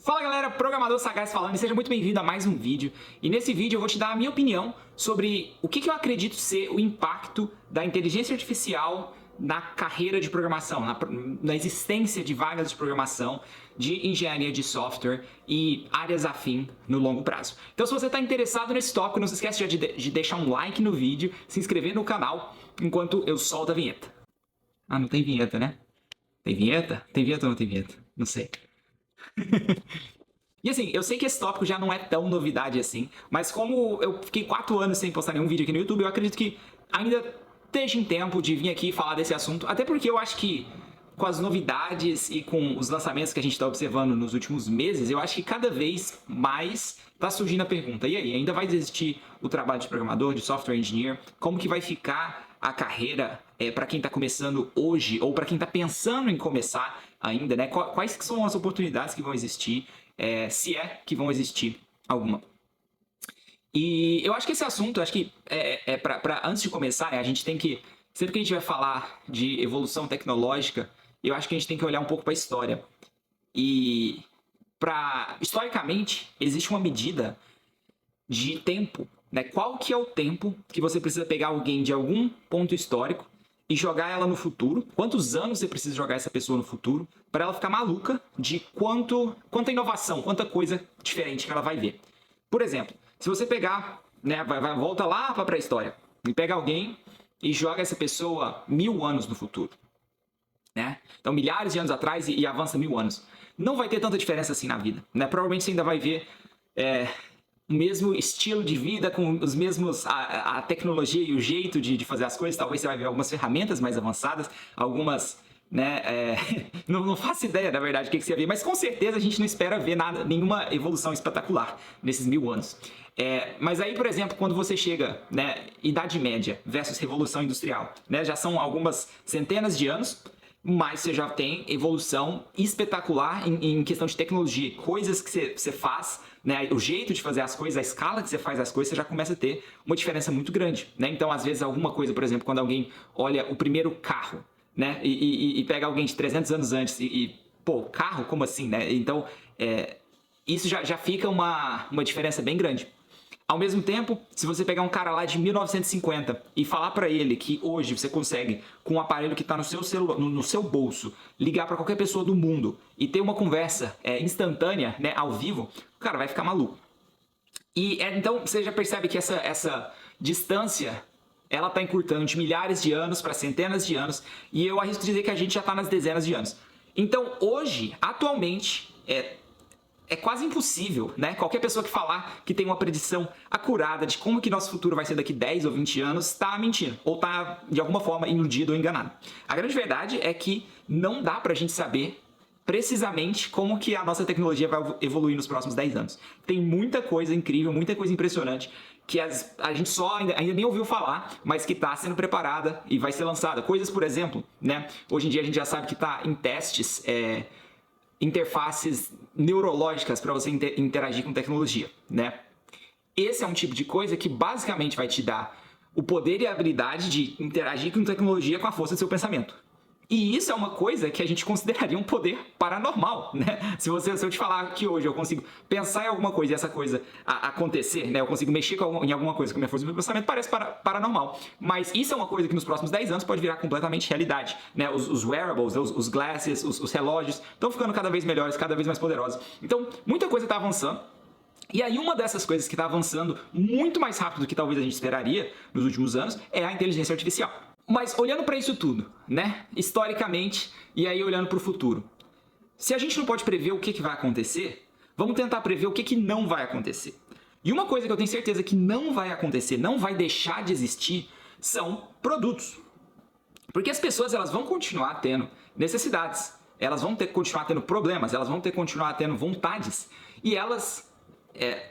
Fala galera, Programador Sagaz falando e seja muito bem-vindo a mais um vídeo. E nesse vídeo eu vou te dar a minha opinião sobre o que eu acredito ser o impacto da inteligência artificial na carreira de programação, na existência de vagas de programação, de engenharia de software e áreas afim no longo prazo. Então se você está interessado nesse tópico, não se esquece de deixar um like no vídeo, se inscrever no canal enquanto eu solto a vinheta. Ah, não tem vinheta, né? Tem vinheta? Tem vinheta ou não tem vinheta? Não sei. E assim, eu sei que esse tópico já não é tão novidade assim, mas como eu fiquei 4 anos sem postar nenhum vídeo aqui no YouTube, eu acredito que ainda esteja em tempo de vir aqui falar desse assunto, até porque eu acho que com as novidades e com os lançamentos que a gente está observando nos últimos meses, eu acho que cada vez mais está surgindo a pergunta, e aí, ainda vai existir o trabalho de programador, de software engineer? Como que vai ficar a carreira para quem está começando hoje, ou para quem está pensando em começar ainda, né? Quais que são as oportunidades que vão existir, se é que vão existir alguma. E eu acho que esse assunto, acho que antes de começar, né, a gente tem que, sempre que a gente vai falar de evolução tecnológica, eu acho que a gente tem que olhar um pouco para a história. E historicamente, existe uma medida de tempo, né? Qual que é o tempo que você precisa pegar alguém de algum ponto histórico e jogar ela no futuro? Quantos anos você precisa jogar essa pessoa no futuro para ela ficar maluca de quanta inovação, quanta coisa diferente que ela vai ver? Por exemplo, se você pegar, né, volta lá para a pré-história e pega alguém e joga essa pessoa 1000 anos no futuro, né? Então, milhares de anos atrás e avança 1000 anos. Não vai ter tanta diferença assim na vida, né? Provavelmente você ainda vai ver o mesmo estilo de vida, com os mesmos a tecnologia e o jeito de fazer as coisas. Talvez você vai ver algumas ferramentas mais avançadas, algumas, né, não faço ideia, na verdade, o que você ia ver, mas com certeza a gente não espera ver nenhuma evolução espetacular nesses 1000 anos. Mas aí, por exemplo, quando você chega, né, Idade Média versus Revolução Industrial, né, já são algumas centenas de anos, mas você já tem evolução espetacular em questão de tecnologia, coisas que você faz, né, o jeito de fazer as coisas, a escala que você faz as coisas, você já começa a ter uma diferença muito grande, né? Então, às vezes, alguma coisa, por exemplo, quando alguém olha o primeiro carro, né, e pega alguém de 300 anos antes pô, carro? Como assim, né? Então, isso já fica uma diferença bem grande. Ao mesmo tempo, se você pegar um cara lá de 1950 e falar para ele que hoje você consegue, com um aparelho que está no seu celular, no seu bolso, ligar para qualquer pessoa do mundo e ter uma conversa instantânea, né, ao vivo, o cara vai ficar maluco. E então você já percebe que essa distância ela está encurtando de milhares de anos para centenas de anos, e eu arrisco dizer que a gente já está nas dezenas de anos. Então hoje, atualmente, é quase impossível, né? Qualquer pessoa que falar que tem uma predição acurada de como que nosso futuro vai ser daqui 10 ou 20 anos está mentindo, ou está de alguma forma iludido ou enganado. A grande verdade é que não dá pra gente saber precisamente como que a nossa tecnologia vai evoluir nos próximos 10 anos. Tem muita coisa incrível, muita coisa impressionante que a gente só ainda nem ouviu falar, mas que está sendo preparada e vai ser lançada. Coisas, por exemplo, né? Hoje em dia a gente já sabe que está em testes interfaces neurológicas para você interagir com tecnologia, né? Esse é um tipo de coisa que basicamente vai te dar o poder e a habilidade de interagir com tecnologia com a força do seu pensamento. E isso é uma coisa que a gente consideraria um poder paranormal, né? Se eu te falar que hoje eu consigo pensar em alguma coisa e essa coisa acontecer, né? Eu consigo mexer em alguma coisa com a minha força do meu pensamento, parece paranormal. Mas isso é uma coisa que nos próximos 10 anos pode virar completamente realidade, né? Os wearables, os glasses, os relógios estão ficando cada vez melhores, cada vez mais poderosos. Então, muita coisa está avançando. E aí uma dessas coisas que está avançando muito mais rápido do que talvez a gente esperaria nos últimos anos é a inteligência artificial. Mas olhando para isso tudo, né, historicamente, e aí olhando para o futuro, se a gente não pode prever o que vai acontecer, vamos tentar prever o que não vai acontecer. E uma coisa que eu tenho certeza que não vai acontecer, não vai deixar de existir, são produtos. Porque as pessoas elas vão continuar tendo necessidades, elas vão continuar tendo problemas, elas vão continuar tendo vontades, e elas,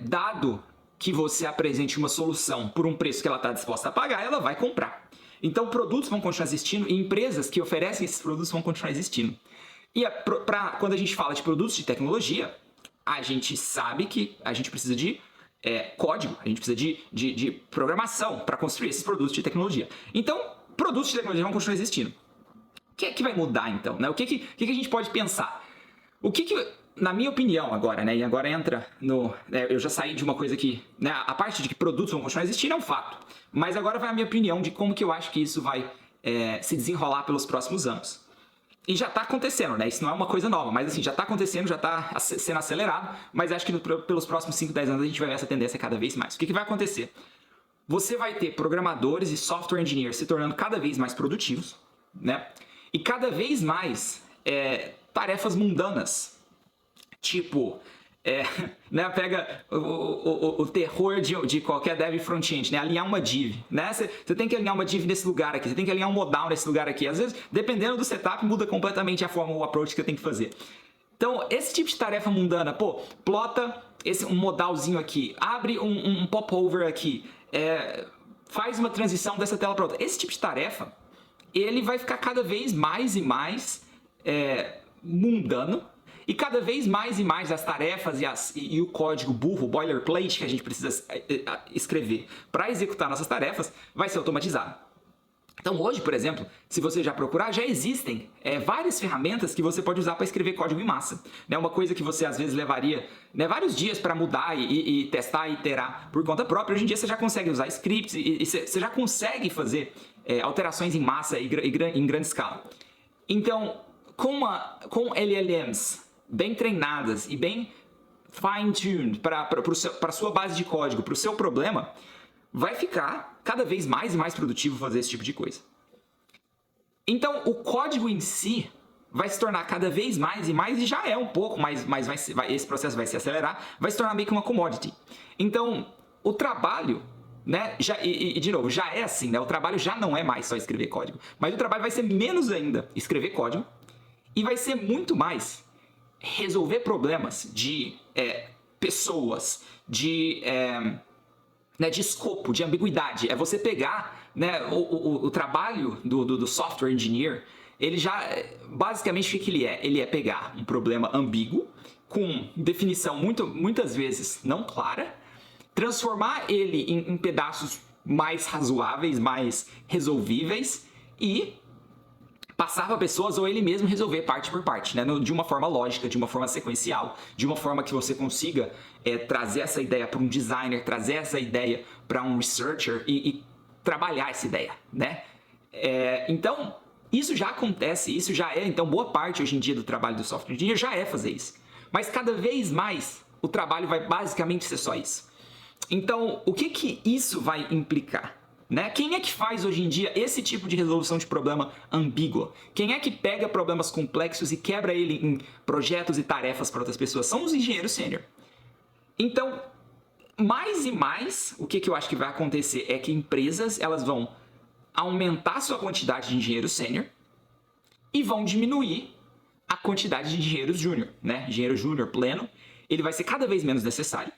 dado que você apresente uma solução por um preço que ela está disposta a pagar, ela vai comprar. Então, produtos vão continuar existindo e empresas que oferecem esses produtos vão continuar existindo. E quando a gente fala de produtos de tecnologia, a gente sabe que a gente precisa de código, a gente precisa de programação para construir esses produtos de tecnologia. Então, produtos de tecnologia vão continuar existindo. O que é que vai mudar, então, né? O que a gente pode pensar? O que na minha opinião agora, né, e agora entra no... eu já saí de uma coisa que... né, a parte de que produtos vão continuar existindo é um fato. Mas agora vai a minha opinião de como que eu acho que isso vai se desenrolar pelos próximos anos. E já está acontecendo, né? Isso não é uma coisa nova, mas assim, já está acontecendo, já está sendo acelerado, mas acho que pelos próximos 5, 10 anos a gente vai ver essa tendência cada vez mais. O que vai acontecer? Você vai ter programadores e software engineers se tornando cada vez mais produtivos, né? E cada vez mais tarefas mundanas, tipo... né, pega o terror de qualquer dev front-end, né, alinhar uma div, né, você tem que alinhar uma div nesse lugar aqui, você tem que alinhar um modal nesse lugar aqui, às vezes, dependendo do setup, muda completamente a forma, o approach que você tem que fazer. Então, esse tipo de tarefa mundana, pô, plota um modalzinho aqui, abre um popover aqui, faz uma transição dessa tela para outra. Esse tipo de tarefa, ele vai ficar cada vez mais e mais mundano, e cada vez mais e mais as tarefas e o código burro, boilerplate, que a gente precisa escrever para executar nossas tarefas, vai ser automatizado. Então hoje, por exemplo, se você já procurar, já existem várias ferramentas que você pode usar para escrever código em massa. Uma coisa que você às vezes levaria vários dias para mudar e testar e iterar por conta própria, hoje em dia você já consegue usar scripts e você já consegue fazer alterações em massa e em grande escala. Então, com LLMs bem treinadas e bem fine-tuned para a sua base de código, para o seu problema, vai ficar cada vez mais e mais produtivo fazer esse tipo de coisa. Então, o código em si vai se tornar cada vez mais e mais, e já é um pouco, mas esse processo vai se acelerar, vai se tornar meio que uma commodity. Então, o trabalho, né, de novo, já é assim, né, o trabalho já não é mais só escrever código, mas o trabalho vai ser menos ainda escrever código, e vai ser muito mais resolver problemas de pessoas, de escopo, de ambiguidade. É você pegar, né, o trabalho do software engineer, ele já, basicamente, o que ele é? Ele é pegar um problema ambíguo, com definição muitas vezes não clara, transformar ele em pedaços mais razoáveis, mais resolvíveis e passar para pessoas ou ele mesmo resolver parte por parte, né? De uma forma lógica, de uma forma sequencial, de uma forma que você consiga trazer essa ideia para um designer, trazer essa ideia para um researcher e trabalhar essa ideia, né? Então, isso já acontece, isso já então boa parte hoje em dia do trabalho do software engineer já é fazer isso. Mas cada vez mais o trabalho vai basicamente ser só isso. Então, o que isso vai implicar? Né? Quem é que faz hoje em dia esse tipo de resolução de problema ambígua? Quem é que pega problemas complexos e quebra ele em projetos e tarefas para outras pessoas? São os engenheiros sênior. Então, mais e mais, o que eu acho que vai acontecer é que empresas elas vão aumentar sua quantidade de engenheiros sênior e vão diminuir a quantidade de engenheiros júnior. Né? Engenheiro júnior pleno, ele vai ser cada vez menos necessário.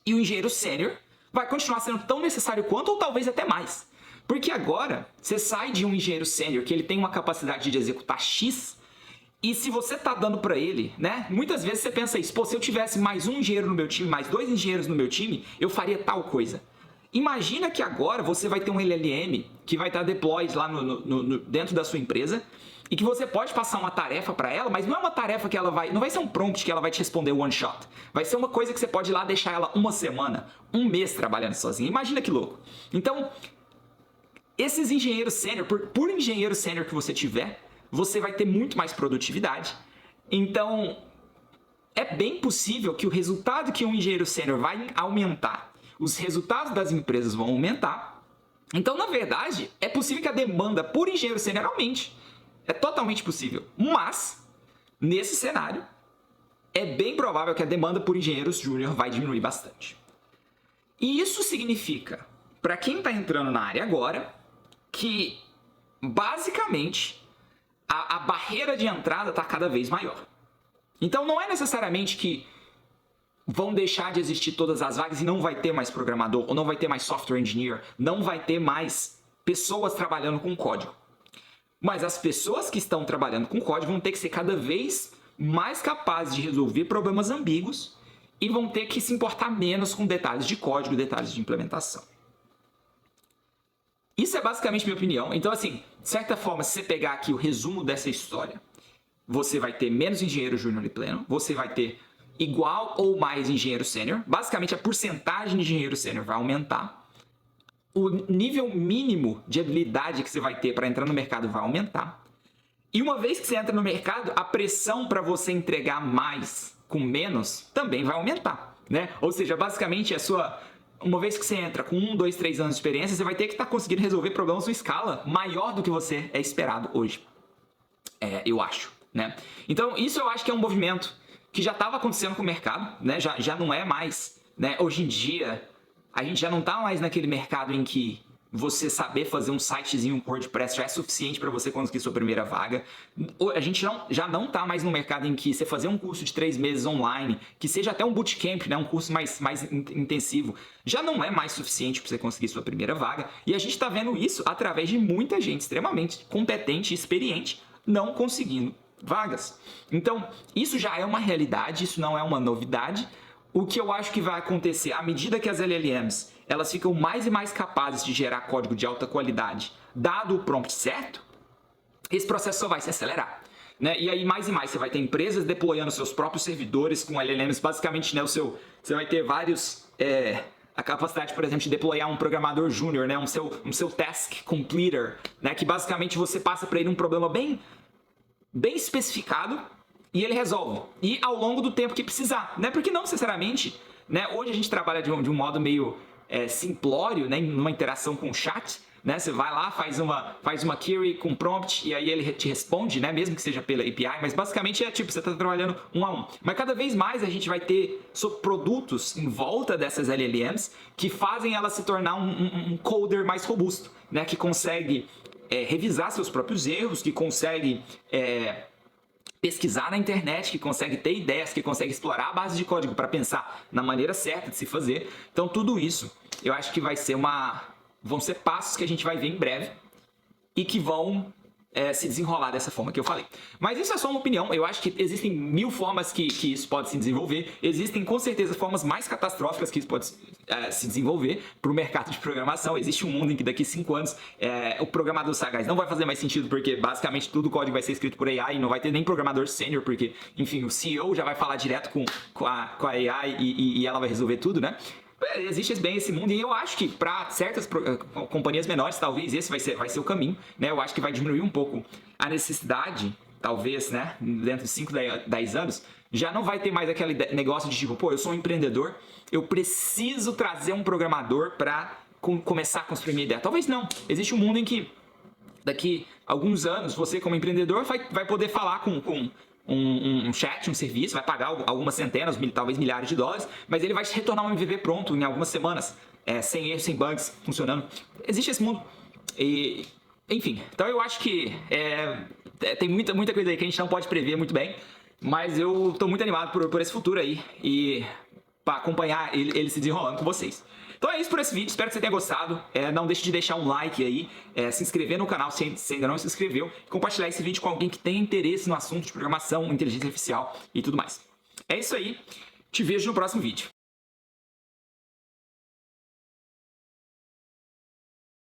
E o engenheiro sênior vai continuar sendo tão necessário quanto, ou talvez até mais. Porque agora, você sai de um engenheiro sênior que ele tem uma capacidade de executar X, e se você está dando para ele, né? Muitas vezes você pensa isso, pô, se eu tivesse mais um engenheiro no meu time, mais 2 engenheiros no meu time, eu faria tal coisa. Imagina que agora você vai ter um LLM que vai estar deployed lá dentro da sua empresa, e que você pode passar uma tarefa para ela, mas não é uma tarefa que ela não vai ser um prompt que ela vai te responder one shot. Vai ser uma coisa que você pode ir lá deixar ela uma semana, um mês trabalhando sozinha. Imagina que louco. Então, esses engenheiros sênior, por engenheiro sênior que você tiver, você vai ter muito mais produtividade. Então, é bem possível que o resultado que um engenheiro sênior vai aumentar, os resultados das empresas vão aumentar. Então, na verdade, é possível que a demanda por engenheiro sênior aumente. É totalmente possível. Mas, nesse cenário, é bem provável que a demanda por engenheiros júnior vai diminuir bastante. E isso significa, para quem está entrando na área agora, que, basicamente, a barreira de entrada está cada vez maior. Então, não é necessariamente que vão deixar de existir todas as vagas e não vai ter mais programador, ou não vai ter mais software engineer, não vai ter mais pessoas trabalhando com código. Mas as pessoas que estão trabalhando com código vão ter que ser cada vez mais capazes de resolver problemas ambíguos e vão ter que se importar menos com detalhes de código, detalhes de implementação. Isso é basicamente minha opinião. Então, assim, de certa forma, se você pegar aqui o resumo dessa história, você vai ter menos engenheiro júnior e pleno, você vai ter igual ou mais engenheiro sênior. Basicamente, a porcentagem de engenheiro sênior vai aumentar. O nível mínimo de habilidade que você vai ter para entrar no mercado vai aumentar. E uma vez que você entra no mercado, a pressão para você entregar mais com menos também vai aumentar, né? Ou seja, basicamente, uma vez que você entra com 1, 2, 3 anos de experiência, você vai ter que estar conseguindo resolver problemas em escala maior do que você é esperado hoje. Eu acho, né? Então, isso eu acho que é um movimento que já estava acontecendo com o mercado, né? Já não é mais, né? Hoje em dia, a gente já não está mais naquele mercado em que você saber fazer um sitezinho, um WordPress já é suficiente para você conseguir sua primeira vaga. A gente já não está mais no mercado em que você fazer um curso de 3 meses online, que seja até um bootcamp, né, um curso mais intensivo, já não é mais suficiente para você conseguir sua primeira vaga. E a gente está vendo isso através de muita gente extremamente competente e experiente não conseguindo vagas. Então, isso já é uma realidade, isso não é uma novidade. O que eu acho que vai acontecer à medida que as LLMs elas ficam mais e mais capazes de gerar código de alta qualidade, dado o prompt certo, esse processo só vai se acelerar, né? E aí mais e mais você vai ter empresas deployando seus próprios servidores com LLMs, basicamente, né, você vai ter vários a capacidade, por exemplo, de deployar um programador júnior, né, um seu task completer, né, que basicamente você passa para ele um problema bem especificado e ele resolve. E ao longo do tempo que precisar, né? Porque não necessariamente, né? Hoje a gente trabalha de um modo meio simplório, né? Numa interação com o chat, né? Você vai lá, faz uma query com prompt e aí ele te responde, né? Mesmo que seja pela API, mas basicamente é tipo, você está trabalhando um a um. Mas cada vez mais a gente vai ter produtos em volta dessas LLMs que fazem ela se tornar um coder mais robusto, né? Que consegue revisar seus próprios erros, que consegue pesquisar na internet, que consegue ter ideias, que consegue explorar a base de código para pensar na maneira certa de se fazer. Então tudo isso eu acho que vão ser passos que a gente vai ver em breve e que vão se desenrolar dessa forma que eu falei. Mas isso é só uma opinião, eu acho que existem 1000 formas que isso pode se desenvolver, existem com certeza formas mais catastróficas que isso pode se desenvolver para o mercado de programação. Existe um mundo em que daqui 5 anos o programador sagaz não vai fazer mais sentido, porque basicamente tudo o código vai ser escrito por AI e não vai ter nem programador sênior, porque, enfim, o CEO já vai falar direto com a AI e ela vai resolver tudo, né? Existe bem esse mundo e eu acho que para certas companhias menores talvez esse vai ser o caminho, né? Eu acho que vai diminuir um pouco a necessidade, talvez, né? Dentro de 5, 10 anos, já não vai ter mais aquele negócio de tipo, pô, eu sou um empreendedor, eu preciso trazer um programador para começar a construir minha ideia. Talvez não. Existe um mundo em que daqui a alguns anos você como empreendedor vai poder falar com um chat, um serviço, vai pagar algumas centenas, talvez milhares de dólares, mas ele vai te retornar um MVP pronto em algumas semanas, sem erros, sem bugs, funcionando. Existe esse mundo. Enfim, então eu acho que tem muita coisa aí que a gente não pode prever muito bem, mas eu estou muito animado por esse futuro aí e para acompanhar ele se desenrolando com vocês. Então é isso por esse vídeo, espero que você tenha gostado. Não deixe de deixar um like aí, se inscrever no canal se ainda não se inscreveu, e compartilhar esse vídeo com alguém que tem interesse no assunto de programação, inteligência artificial e tudo mais. É isso aí, te vejo no próximo vídeo.